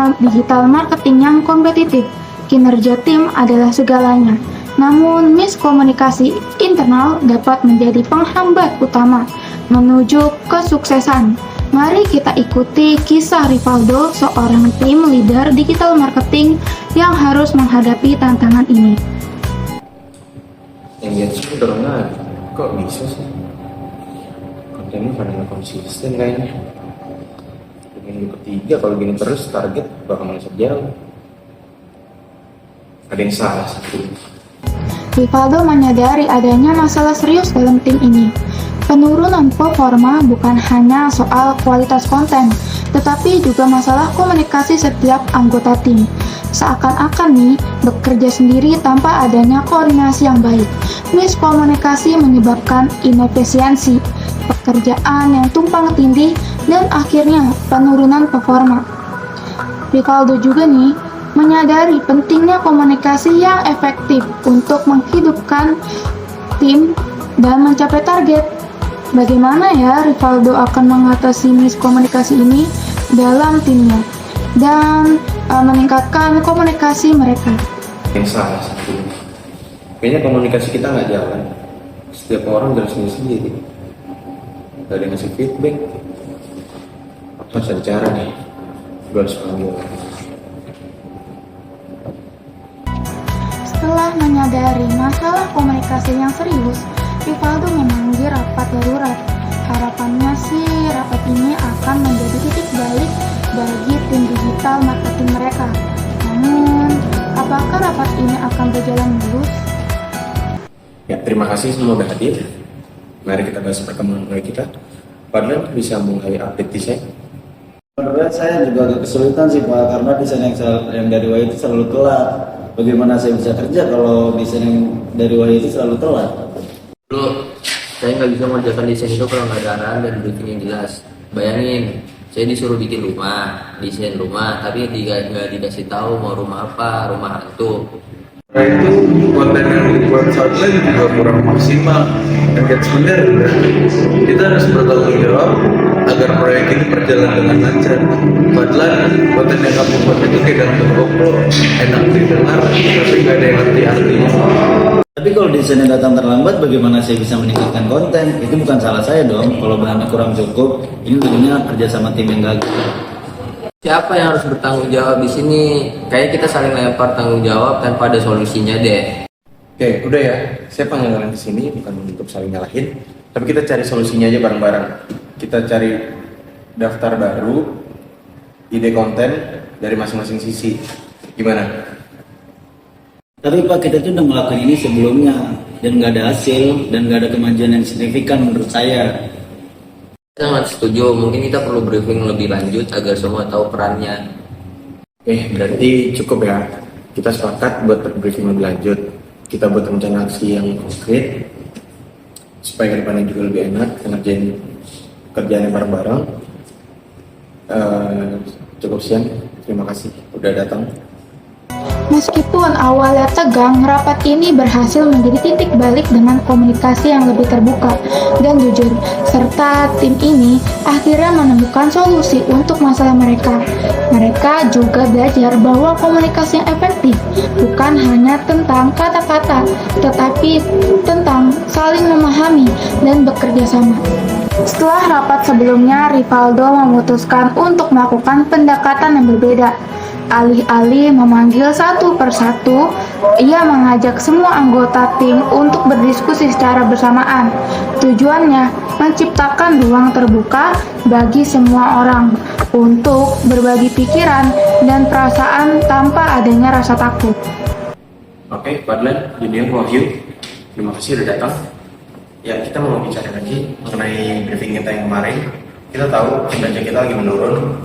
dunia digital marketing yang kompetitif, kinerja tim adalah segalanya. Namun, miskomunikasi internal dapat menjadi penghambat utama menuju kesuksesan. Mari kita ikuti kisah Rivaldo, seorang tim leader digital marketing yang harus menghadapi tantangan ini. Yang lihat sih udah kok bisa sih? Kontennya pada nggak konsisten kayaknya. Minggu ketiga kalau gini terus target bakal meleset jauh. Ada yang salah sih. Rivaldo menyadari adanya masalah serius dalam tim ini. Penurunan performa bukan hanya soal kualitas konten, tetapi juga masalah komunikasi setiap anggota tim. Seakan-akan nih, bekerja sendiri tanpa adanya koordinasi yang baik. Miskomunikasi menyebabkan inefisiensi, pekerjaan yang tumpang tindih, dan akhirnya penurunan performa. Rivaldo juga nih, menyadari pentingnya komunikasi yang efektif untuk menghidupkan tim dan mencapai target. Bagaimana ya Rivaldo akan mengatasi miskomunikasi ini dalam timnya dan meningkatkan komunikasi mereka? Yang salah sih. Kayaknya komunikasi kita nggak jalan. Setiap orang harus sendiri. Gak ada yang ngasih feedback. Apa harus ada cara nih? Gue harus panggil. Setelah menyadari masalah komunikasi yang serius, Rivaldo memanggil rapat darurat. Harapannya sih rapat ini akan menjadi titik balik bagi tim digital marketing mereka. Namun, apakah rapat ini akan berjalan mulus? Ya, terima kasih semua udah hadir. Mari kita bahas perkembangan proyek kita. Padahal bisa mulai update desain. Menurut saya juga agak kesulitan sih Pak, karena desain yang dari WAI itu selalu telat. Bagaimana saya bisa kerja kalau desain yang dari WAI itu selalu telat? Dulu, saya nggak bisa mengerjakan desain itu kalau nggak ada arahan dan briefing yang jelas. Bayangin, saya disuruh bikin rumah, desain rumah, tapi nggak dikasih tahu mau rumah apa, rumah hantu. Nah itu konten yang dibuat saat ini juga kurang maksimal. Engagementnya rendah. Kita harus bertanggung jawab agar proyek ini berjalan dengan lancar. Padahal konten yang kamu buat itu kayak dalam koplo, enak didengar, tapi nggak ada yang ngerti artinya. Tapi kalau desainnya datang terlambat, bagaimana saya bisa meningkatkan konten? Itu bukan salah saya dong. Kalau bahannya kurang cukup, ini tentunya kerja sama tim yang gagal. Siapa yang harus bertanggung jawab di sini? Kayak kita saling lempar tanggung jawab tanpa ada solusinya deh. Oke, udah ya. Saya panggil kalian ke sini bukan untuk saling nyalahin, tapi kita cari solusinya aja bareng-bareng. Kita cari daftar baru, ide konten dari masing-masing sisi. Gimana? Tapi Pak, kita tuh udah ngelakuin ini sebelumnya, dan nggak ada hasil, dan nggak ada kemajuan yang signifikan menurut saya. Saya sangat setuju, mungkin kita perlu briefing lebih lanjut agar semua tahu perannya. Berarti cukup ya. Kita sepakat buat briefing lebih lanjut. Kita buat rencana aksi yang konkret supaya kedepannya juga lebih enak ngerjain kerjaan bareng-bareng. Cukup sekian. Terima kasih udah datang. Meskipun awalnya tegang, rapat ini berhasil menjadi titik balik dengan komunikasi yang lebih terbuka dan jujur, serta tim ini akhirnya menemukan solusi untuk masalah mereka. Mereka juga belajar bahwa komunikasi yang efektif bukan hanya tentang kata-kata, tetapi tentang saling memahami dan bekerja sama. Setelah rapat sebelumnya, Rivaldo memutuskan untuk melakukan pendekatan yang berbeda. Alih-alih memanggil satu persatu, ia mengajak semua anggota tim untuk berdiskusi secara bersamaan. Tujuannya menciptakan ruang terbuka bagi semua orang untuk berbagi pikiran dan perasaan tanpa adanya rasa takut. Oke, Fadlan, Junior, Wahyu, terima kasih udah datang. Ya, kita mau bicara lagi mengenai briefing kita yang kemarin. Kita tahu kinerja kita lagi menurun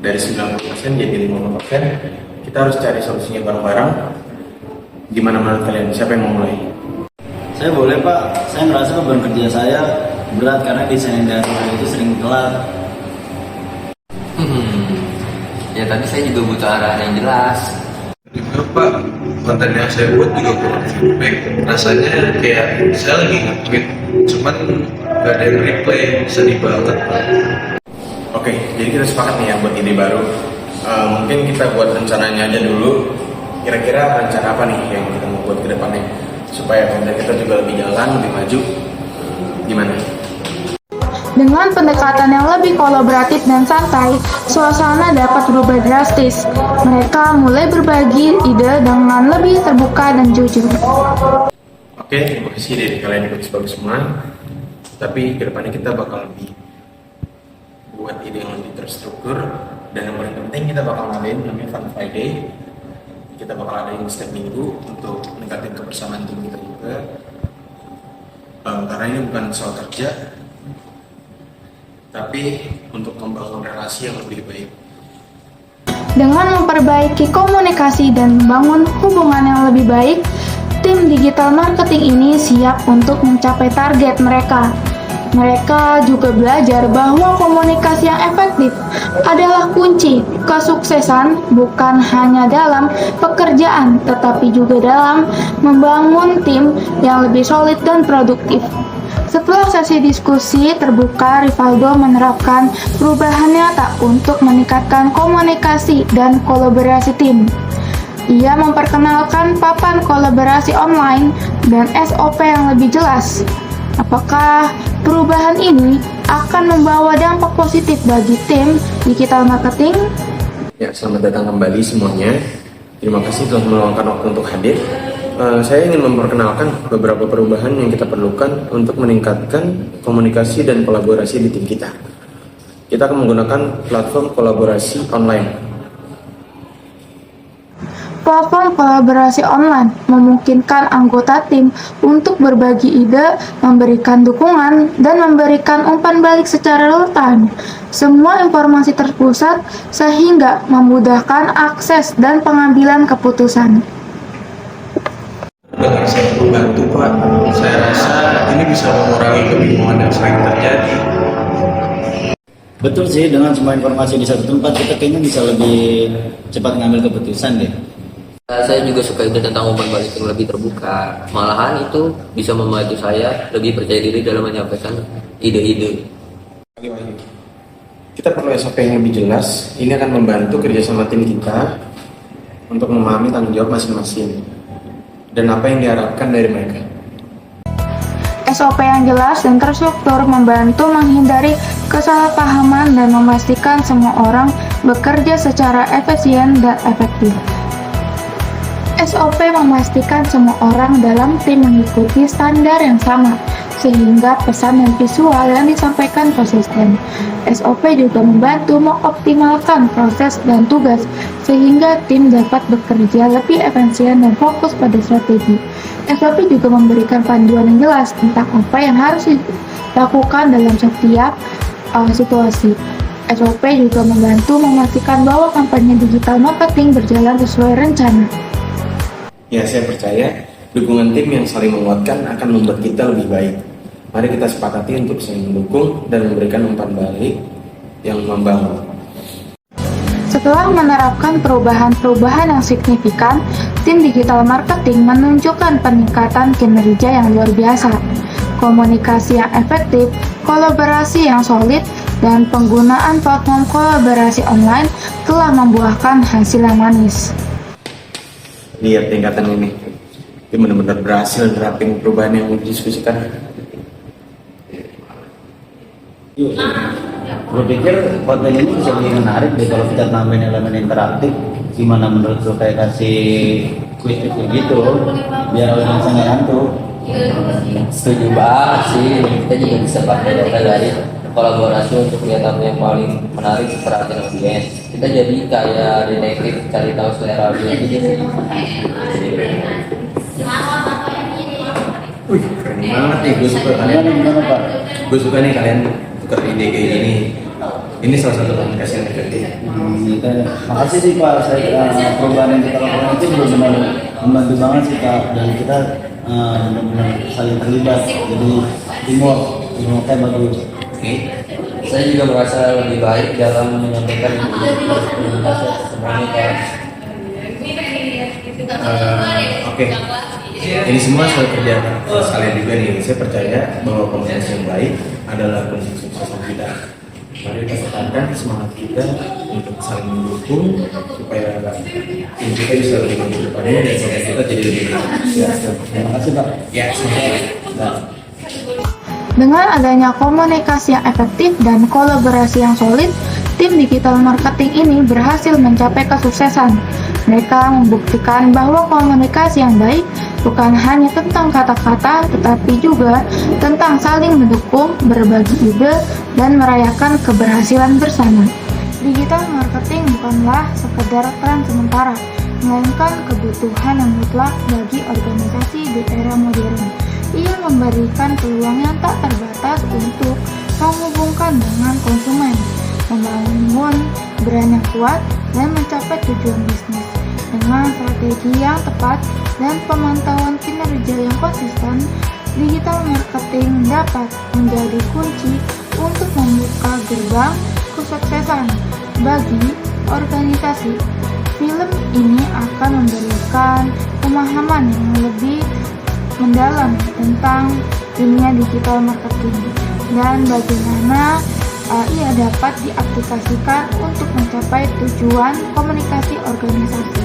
dari 90% jadi 50%. Kita harus cari solusinya bareng-bareng. Gimana menurut kalian? Siapa yang mau mulai? Saya boleh Pak, saya merasa beban kerja saya berat karena desain yang dari itu sering telat. Ya tadi saya juga butuh arahan yang jelas. Juga Pak, konten yang saya buat juga kurang feedback. Rasanya kayak saya lagi nge-tweet, cuman gak ada yang reply, sedih banget Pak. Oke, jadi kita sepakat nih ya buat ide baru. Mungkin kita buat rencananya aja dulu. Kira-kira rencana apa nih yang kita mau buat ke depannya supaya konten kita juga lebih jalan, lebih maju. Gimana? Dengan pendekatan yang lebih kolaboratif dan santai, suasana dapat berubah drastis. Mereka mulai berbagi ide dengan lebih terbuka dan jujur. Oke, terima kasih dari kalian bagus-bagus semua. Tapi kedepannya kita bakal lebih buat ide yang lebih terstruktur, dan yang paling penting kita bakal ngadain namanya Fun Friday. Kita bakal adain setiap minggu untuk meningkatkan kebersamaan tim kita juga. Karena ini bukan soal kerja, tapi untuk membangun relasi yang lebih baik. Dengan memperbaiki komunikasi dan membangun hubungan yang lebih baik, tim digital marketing ini siap untuk mencapai target mereka. Mereka juga belajar bahwa komunikasi yang efektif adalah kunci kesuksesan, bukan hanya dalam pekerjaan, tetapi juga dalam membangun tim yang lebih solid dan produktif. Setelah sesi diskusi terbuka, Rivaldo menerapkan perubahan nyata untuk meningkatkan komunikasi dan kolaborasi tim. Ia memperkenalkan papan kolaborasi online dan SOP yang lebih jelas. Apakah perubahan ini akan membawa dampak positif bagi tim digital marketing? Ya, selamat datang kembali semuanya. Terima kasih telah meluangkan waktu untuk hadir. Saya ingin memperkenalkan beberapa perubahan yang kita perlukan untuk meningkatkan komunikasi dan kolaborasi di tim kita. Kita akan menggunakan platform kolaborasi online. Platform kolaborasi online memungkinkan anggota tim untuk berbagi ide, memberikan dukungan, dan memberikan umpan balik secara real-time. Semua informasi terpusat sehingga memudahkan akses dan pengambilan keputusan. Dengan sangat membantu Pak. Saya rasa ini bisa mengurangi kebingungan yang sering terjadi. Betul sih, dengan semua informasi di satu tempat kita kayaknya bisa lebih cepat ngambil keputusan deh. Saya juga suka ide tentang umpan balik yang lebih terbuka. Malahan itu bisa membantu saya lebih percaya diri dalam menyampaikan ide-ide. Kita perlu SOP yang lebih jelas. Ini akan membantu kerjasama tim kita untuk memahami tanggung jawab masing-masing dan apa yang diharapkan dari mereka. SOP yang jelas dan terstruktur membantu menghindari kesalahpahaman dan memastikan semua orang bekerja secara efisien dan efektif. SOP memastikan semua orang dalam tim mengikuti standar yang sama, sehingga pesan dan visual yang disampaikan konsisten. SOP juga membantu mengoptimalkan proses dan tugas, sehingga tim dapat bekerja lebih efisien dan fokus pada strategi. SOP juga memberikan panduan yang jelas tentang apa yang harus dilakukan dalam setiap situasi. SOP juga membantu memastikan bahwa kampanye digital marketing berjalan sesuai rencana. Ya, saya percaya dukungan tim yang saling menguatkan akan membuat kita lebih baik. Mari kita sepakati untuk saling mendukung dan memberikan umpan balik yang membangun. Setelah menerapkan perubahan-perubahan yang signifikan, tim digital marketing menunjukkan peningkatan kinerja yang luar biasa. Komunikasi yang efektif, kolaborasi yang solid, dan penggunaan platform kolaborasi online telah membuahkan hasil yang manis. Lihat tingkatan ini benar-benar berhasil nerapin perubahan yang didiskusikan. Gue pikir konten ini bisa lebih menarik deh kalau kita tambahin elemen interaktif. Gimana menurut lo, kayak kasih quiz gitu biar audiens nggak ngantuk? Setuju banget sih. Kita juga bisa pakai data dari kolaborasi untuk lihat apa yang paling menarik perhatian audiens. Kita jadi kayak detektif cari tahu selera audiens gitu sih. Wih, keren banget nih, gue suka kalian. Gimana Pak? Gue suka nih kalian tukar ide kayak gini. Ini salah satu komunikasi yang efektif. Makasih sih Pak, perubahan yang kita lakukan itu benar-benar membantu banget sih Pak, dan kita benar-benar saling terlibat, jadi teamworknya bagus. Oke. Saya juga merasa lebih baik dalam menyampaikan komunikasi semuanya Pak. Oke. Ini semua soal kerja kalian juga nih. Saya percaya bahwa komunikasi yang baik adalah kunci sukses kita. Mari kita tekankan semangat kita untuk saling mendukung supaya tim kita bisa lebih maju ke depannya dan supaya kita jadi lebih baik. Ya, Terima kasih Pak. ya, semangat. Nah. Dengan adanya komunikasi yang efektif dan kolaborasi yang solid, tim digital marketing ini berhasil mencapai kesuksesan. Mereka membuktikan bahwa komunikasi yang baik bukan hanya tentang kata-kata, tetapi juga tentang saling mendukung, berbagi ide, dan merayakan keberhasilan bersama. Digital marketing bukanlah sekedar tren sementara, melainkan kebutuhan yang mutlak bagi organisasi di era modern. Ia memberikan peluang yang tak terbatas untuk menghubungkan dengan konsumen, membangun brand yang kuat, dan mencapai tujuan bisnis. Dengan strategi yang tepat dan pemantauan kinerja yang konsisten, digital marketing dapat menjadi kunci untuk membuka gerbang kesuksesan bagi organisasi. Film ini akan memberikan pemahaman yang lebih mendalam tentang dunia digital marketing dan bagaimana ia dapat diaplikasikan untuk mencapai tujuan komunikasi organisasi.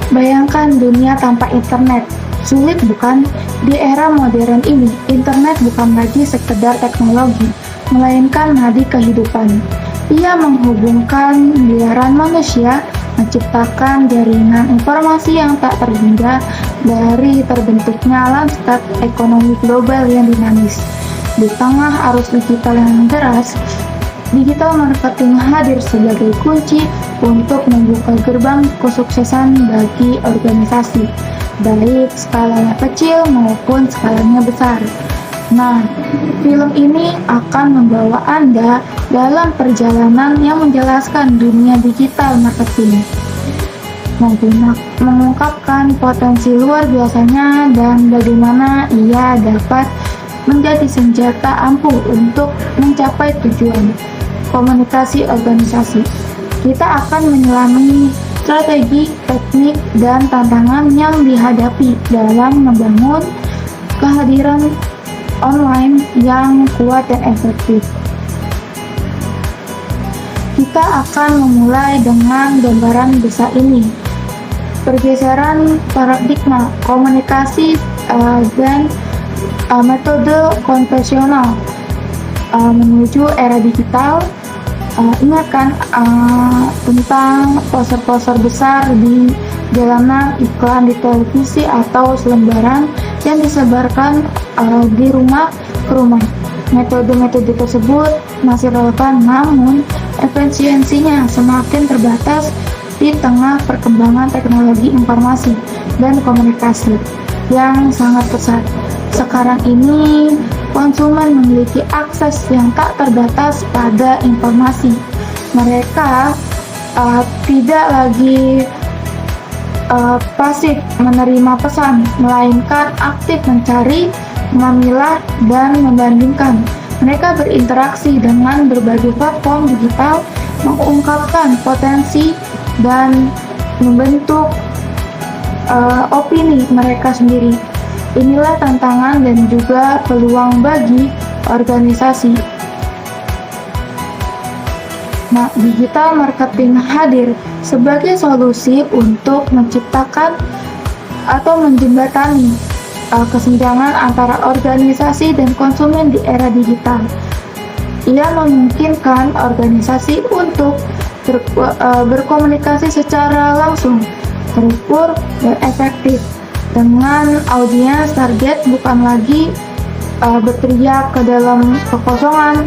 Bayangkan dunia tanpa internet. Sulit bukan? Di era modern ini, internet bukan lagi sekedar teknologi, melainkan nadi kehidupan. Ia menghubungkan miliaran manusia, menciptakan jaringan informasi yang tak terhingga dari terbentuknya lanskap ekonomi global yang dinamis. Di tengah arus digital yang deras, digital marketing hadir sebagai kunci untuk membuka gerbang kesuksesan bagi organisasi, baik skalanya kecil maupun skalanya besar. Nah, film ini akan membawa Anda dalam perjalanan yang menjelaskan dunia digital marketing, mengungkapkan potensi luar biasanya dan bagaimana ia dapat menjadi senjata ampuh untuk mencapai tujuan komunikasi organisasi. Kita akan menyelami strategi, teknik, dan tantangan yang dihadapi dalam membangun kehadiran online yang kuat dan efektif. Kita akan memulai dengan gambaran besar ini. Pergeseran paradigma komunikasi dan metode konvensional menuju era digital. Ingatkan tentang poster-poster besar di jalanan, iklan di televisi atau selembaran yang disebarkan di rumah ke rumah. Metode-metode tersebut masih relevan, namun efisiensinya semakin terbatas di tengah perkembangan teknologi informasi dan komunikasi yang sangat pesat. Sekarang ini, konsumen memiliki akses yang tak terbatas pada informasi. Mereka tidak lagi pasif menerima pesan, melainkan aktif mencari, memilah, dan membandingkan. Mereka berinteraksi dengan berbagai platform digital, mengungkapkan potensi, dan membentuk opini mereka sendiri. Inilah tantangan dan juga peluang bagi organisasi. Nah, digital marketing hadir sebagai solusi untuk menciptakan atau menjembatani kesenjangan antara organisasi dan konsumen di era digital. Ia memungkinkan organisasi untuk berkomunikasi secara langsung, terukur, dan efektif dengan audiens target bukan lagi berteriak ke dalam kekosongan.